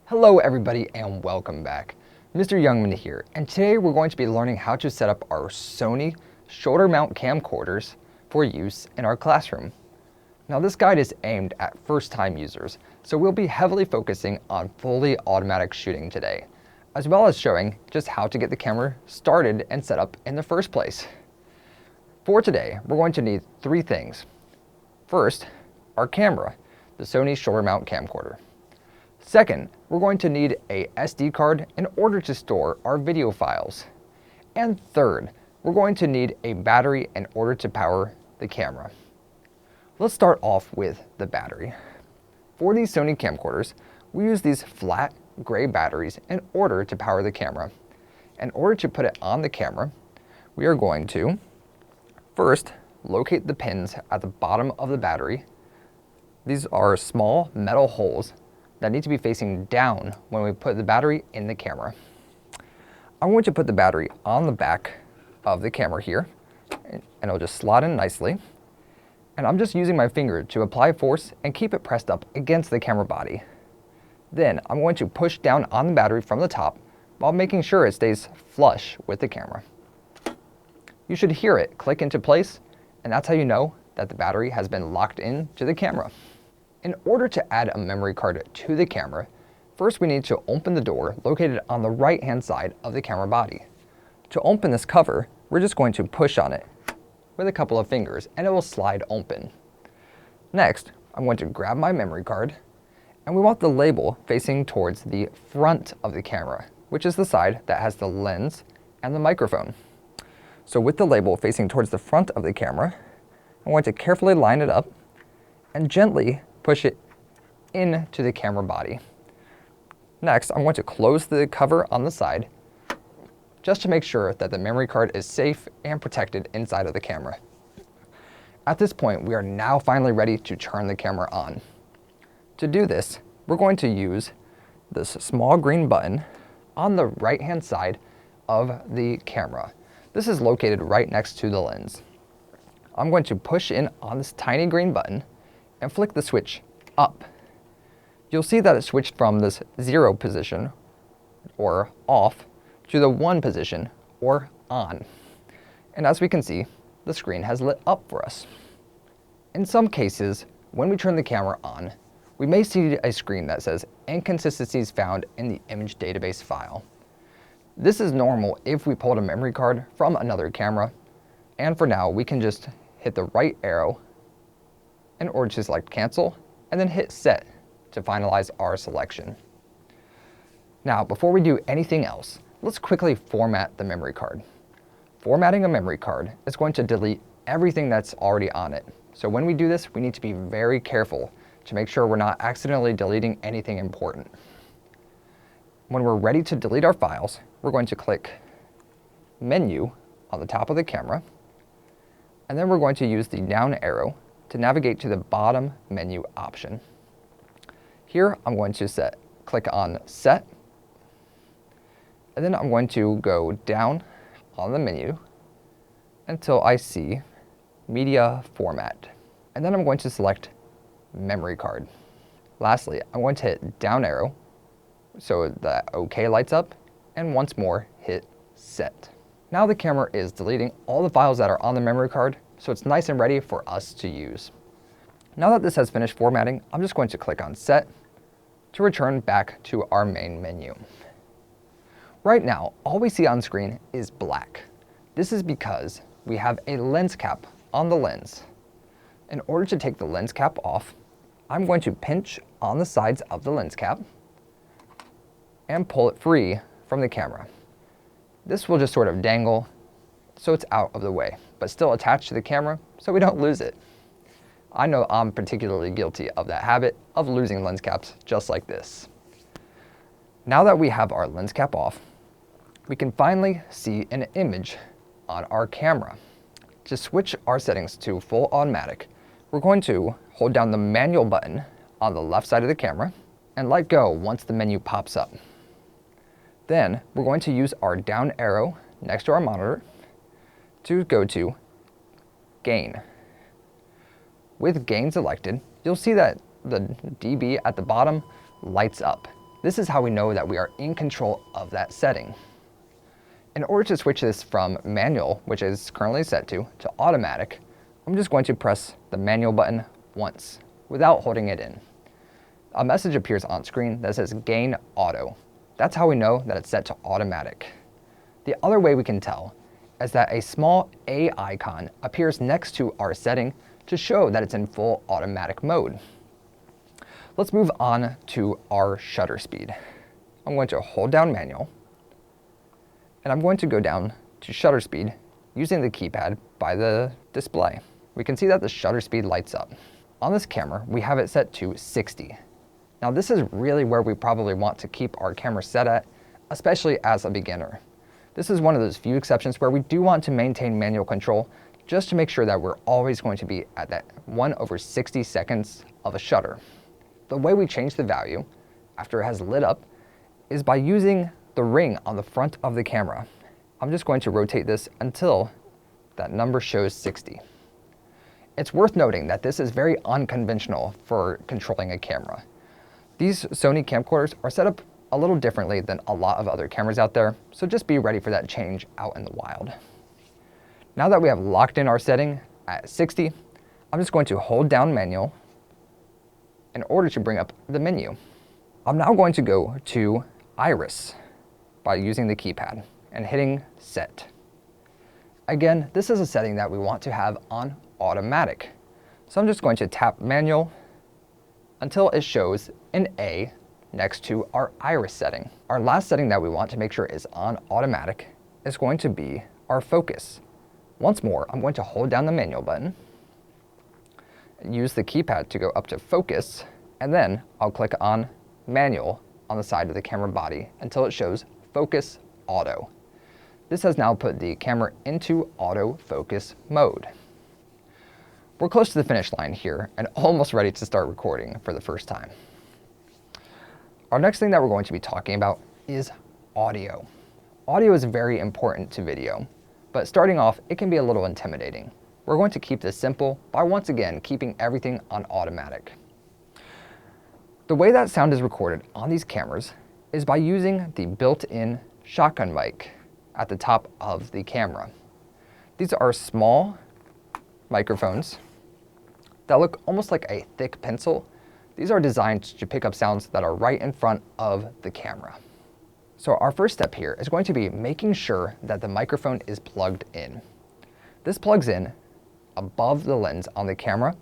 Hello everybody and welcome back. Mr. Youngman here, and today we're going to be learning how to set up our Sony shoulder mount camcorders for use in our classroom. Now this guide is aimed at first-time users, so we'll be heavily focusing on fully automatic shooting today, as well as showing just how to get the camera started and set up in the first place. For today, we're going to need three things. First, our camera, the Sony shoulder mount camcorder. Second, we're going to need a SD card in order to store our video files. And third, we're going to need a battery in order to power the camera. Let's start off with the battery. For these Sony camcorders, we use these flat gray batteries in order to power the camera. In order to put it on the camera, we are going to first locate the pins at the bottom of the battery. These are small metal holes that need to be facing down when we put the battery in the camera. I'm going to put the battery on the back of the camera here, and it'll just slot in nicely. And I'm just using my finger to apply force and keep it pressed up against the camera body. Then I'm going to push down on the battery from the top while making sure it stays flush with the camera. You should hear it click into place, and that's how you know that the battery has been locked in to the camera. In order to add a memory card to the camera, first we need to open the door located on the right-hand side of the camera body. To open this cover, we're just going to push on it with a couple of fingers and it will slide open. Next, I'm going to grab my memory card, and we want the label facing towards the front of the camera, which is the side that has the lens and the microphone. So with the label facing towards the front of the camera, I'm going to carefully line it up and gently push it into the camera body. Next, I'm going to close the cover on the side just to make sure that the memory card is safe and protected inside of the camera. At this point, we are now finally ready to turn the camera on. To do this, we're going to use this small green button on the right-hand side of the camera. This is located right next to the lens. I'm going to push in on this tiny green button and flick the switch up. You'll see that it switched from this 0 position, or off, to the 1 position, or on. And as we can see, the screen has lit up for us. In some cases, when we turn the camera on, we may see a screen that says Inconsistencies found in the image database file. This is normal if we pulled a memory card from another camera, and for now we can just hit the right arrow in order to select cancel, and then hit set to finalize our selection. Now, before we do anything else, let's quickly format the memory card. Formatting a memory card is going to delete everything that's already on it. So when we do this, we need to be very careful to make sure we're not accidentally deleting anything important. When we're ready to delete our files, we're going to click Menu on the top of the camera, and then we're going to use the down arrow to navigate to the bottom menu option. Here I'm going to click on Set, and then I'm going to go down on the menu until I see Media Format, and then I'm going to select Memory Card. Lastly, I'm going to hit down arrow so that OK lights up, and once more hit Set. Now the camera is deleting all the files that are on the memory card, so it's nice and ready for us to use. Now that this has finished formatting, I'm just going to click on Set to return back to our main menu. Right now, all we see on screen is black. This is because we have a lens cap on the lens. In order to take the lens cap off, I'm going to pinch on the sides of the lens cap and pull it free from the camera. This will just sort of dangle so it's out of the way, but still attached to the camera so we don't lose it. I know I'm particularly guilty of that habit of losing lens caps just like this. Now that we have our lens cap off, we can finally see an image on our camera. To switch our settings to full automatic, we're going to hold down the manual button on the left side of the camera and let go once the menu pops up. Then we're going to use our down arrow next to our monitor to go to Gain. With gain selected, you'll see that the dB at the bottom lights up. This is how we know that we are in control of that setting. In order to switch this from manual, which is currently set to automatic, I'm just going to press the manual button once without holding it in. A message appears on screen that says gain auto. That's how we know that it's set to automatic. The other way we can tell is that a small A icon appears next to our setting to show that it's in full automatic mode. Let's move on to our shutter speed. I'm going to hold down manual, and I'm going to go down to shutter speed using the keypad by the display. We can see that the shutter speed lights up. On this camera, we have it set to 60. Now this is really where we probably want to keep our camera set at, especially as a beginner. This is one of those few exceptions where we do want to maintain manual control just to make sure that we're always going to be at that 1/60 seconds of a shutter. The way we change the value after it has lit up is by using the ring on the front of the camera. I'm just going to rotate this until that number shows 60. It's worth noting that this is very unconventional for controlling a camera. These Sony camcorders are set up a little differently than a lot of other cameras out there, so just be ready for that change out in the wild. Now that we have locked in our setting at 60, I'm just going to hold down manual in order to bring up the menu. I'm now going to go to iris by using the keypad and hitting set. Again, this is a setting that we want to have on automatic. So I'm just going to tap manual until it shows an A next to our iris setting. Our last setting that we want to make sure is on automatic is going to be our focus. Once more, I'm going to hold down the manual button, use the keypad to go up to focus, and then I'll click on manual on the side of the camera body until it shows focus auto. This has now put the camera into autofocus mode. We're close to the finish line here and almost ready to start recording for the first time. Our next thing that we're going to be talking about is audio. Audio is very important to video, but starting off, it can be a little intimidating. We're going to keep this simple by once again keeping everything on automatic. The way that sound is recorded on these cameras is by using the built-in shotgun mic at the top of the camera. These are small microphones that look almost like a thick pencil. These are designed to pick up sounds that are right in front of the camera. So our first step here is going to be making sure that the microphone is plugged in. This plugs in above the lens on the camera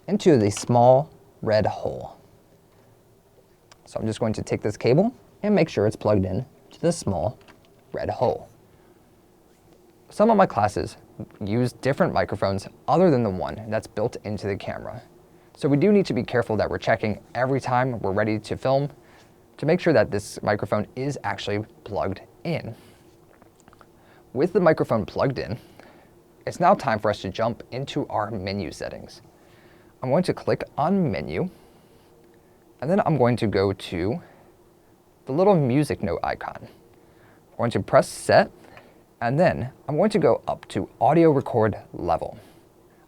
into the small red hole. So I'm just going to take this cable and make sure it's plugged in to this small red hole. Some of my classes use different microphones other than the one that's built into the camera. So we do need to be careful that we're checking every time we're ready to film to make sure that this microphone is actually plugged in. With the microphone plugged in, it's now time for us to jump into our menu settings. I'm going to click on menu, and then I'm going to go to the little music note icon. I'm going to press set, and then I'm going to go up to audio record level.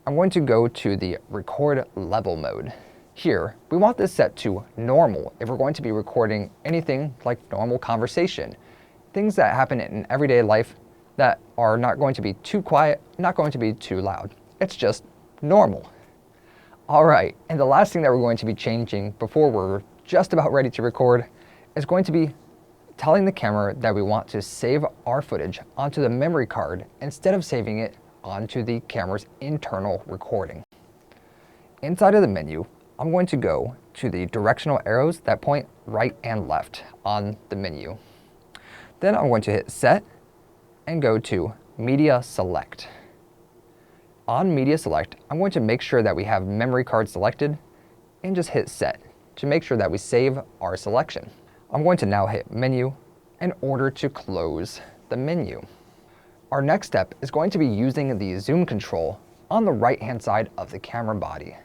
I'm going to go to the record level mode. Here, we want this set to normal if we're going to be recording anything like normal conversation, things that happen in everyday life that are not going to be too quiet, not going to be too loud. It's just normal. All right, and the last thing that we're going to be changing before we're just about ready to record is going to be telling the camera that we want to save our footage onto the memory card instead of saving it onto the camera's internal recording. Inside of the menu, I'm going to go to the directional arrows that point right and left on the menu. Then I'm going to hit set and go to media select. On media select, I'm going to make sure that we have memory card selected and just hit set to make sure that we save our selection. I'm going to now hit menu in order to close the menu. Our next step is going to be using the zoom control on the right-hand side of the camera body.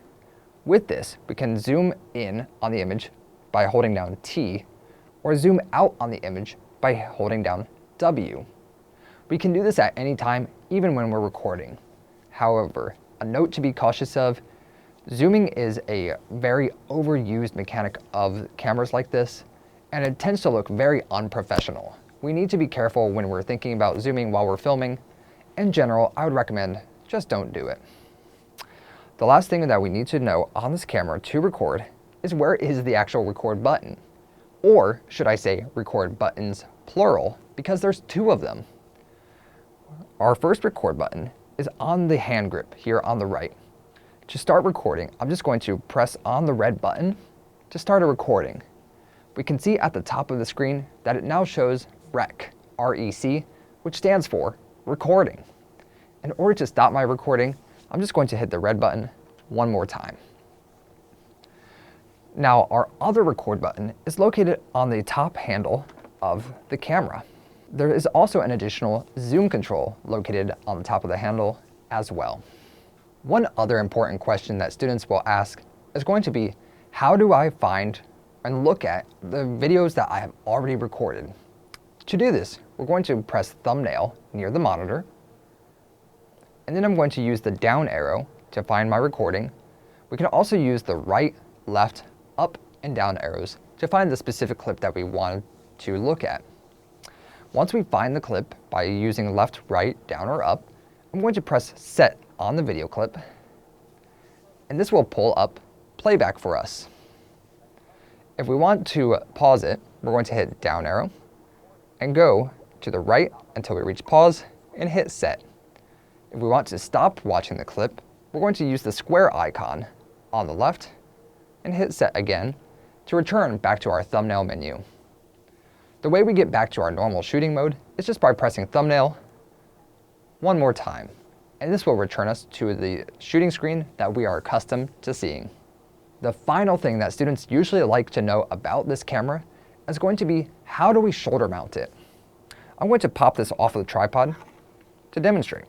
With this, we can zoom in on the image by holding down T, or zoom out on the image by holding down W. We can do this at any time, even when we're recording. However, a note to be cautious of, Zooming is a very overused mechanic of cameras like this, and it tends to look very unprofessional. We need to be careful when we're thinking about zooming while we're filming. In general, I would recommend just don't do it. The last thing that we need to know on this camera to record is where is the actual record button? Or should I say record buttons plural, because there's two of them. Our first record button is on the hand grip here on the right. To start recording, I'm just going to press on the red button to start a recording. We can see at the top of the screen that it now shows REC, R-E-C, which stands for recording. In order to stop my recording, I'm just going to hit the red button one more time. Now, our other record button is located on the top handle of the camera. There is also an additional zoom control located on the top of the handle as well. One other important question that students will ask is going to be, how do I find and look at the videos that I have already recorded? To do this, we're going to press thumbnail near the monitor, and then I'm going to use the down arrow to find my recording. We can also use the right, left, up, and down arrows to find the specific clip that we want to look at. Once we find the clip by using left, right, down, or up, I'm going to press set on the video clip, and this will pull up playback for us. If we want to pause it, we're going to hit down arrow and go to the right until we reach pause and hit set. If we want to stop watching the clip, we're going to use the square icon on the left and hit set again to return back to our thumbnail menu. The way we get back to our normal shooting mode is just by pressing thumbnail one more time, and this will return us to the shooting screen that we are accustomed to seeing. The final thing that students usually like to know about this camera is going to be, how do we shoulder mount it? I'm going to pop this off of the tripod to demonstrate.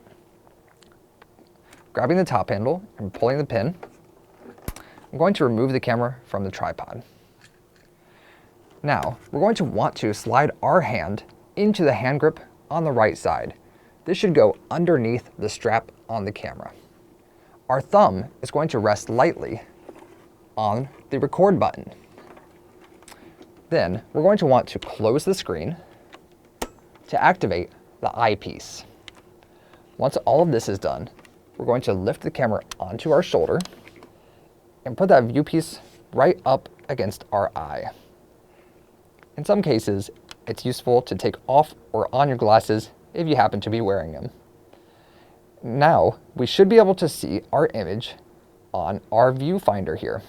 Grabbing the top handle and pulling the pin, I'm going to remove the camera from the tripod. Now, we're going to want to slide our hand into the hand grip on the right side. This should go underneath the strap on the camera. Our thumb is going to rest lightly on the record button. Then, we're going to want to close the screen to activate the eyepiece. Once all of this is done, we're going to lift the camera onto our shoulder and put that viewpiece right up against our eye. In some cases, it's useful to take off or on your glasses if you happen to be wearing them. Now, we should be able to see our image on our viewfinder here.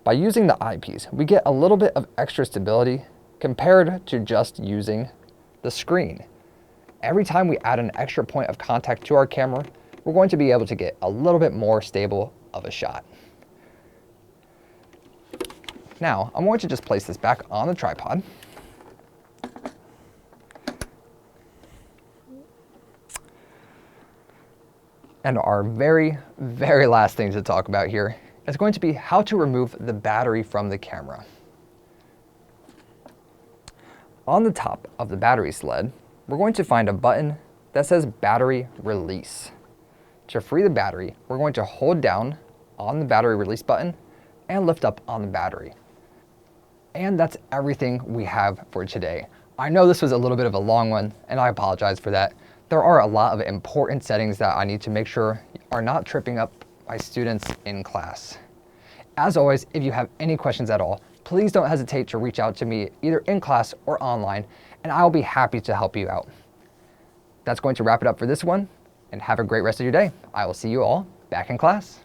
By using the eyepiece, we get a little bit of extra stability compared to just using the screen. Every time we add an extra point of contact to our camera, we're going to be able to get a little bit more stable of a shot. Now, I'm going to just place this back on the tripod. And our very, very last thing to talk about here is going to be how to remove the battery from the camera. On the top of the battery sled, we're going to find a button that says battery release. To free the battery, we're going to hold down on the battery release button and lift up on the battery. And that's everything we have for today. I know this was a little bit of a long one, and I apologize for that. There are a lot of important settings that I need to make sure are not tripping up my students in class. As always, if you have any questions at all, please don't hesitate to reach out to me either in class or online, and I'll be happy to help you out. That's going to wrap it up for this one, and have a great rest of your day. I will see you all back in class.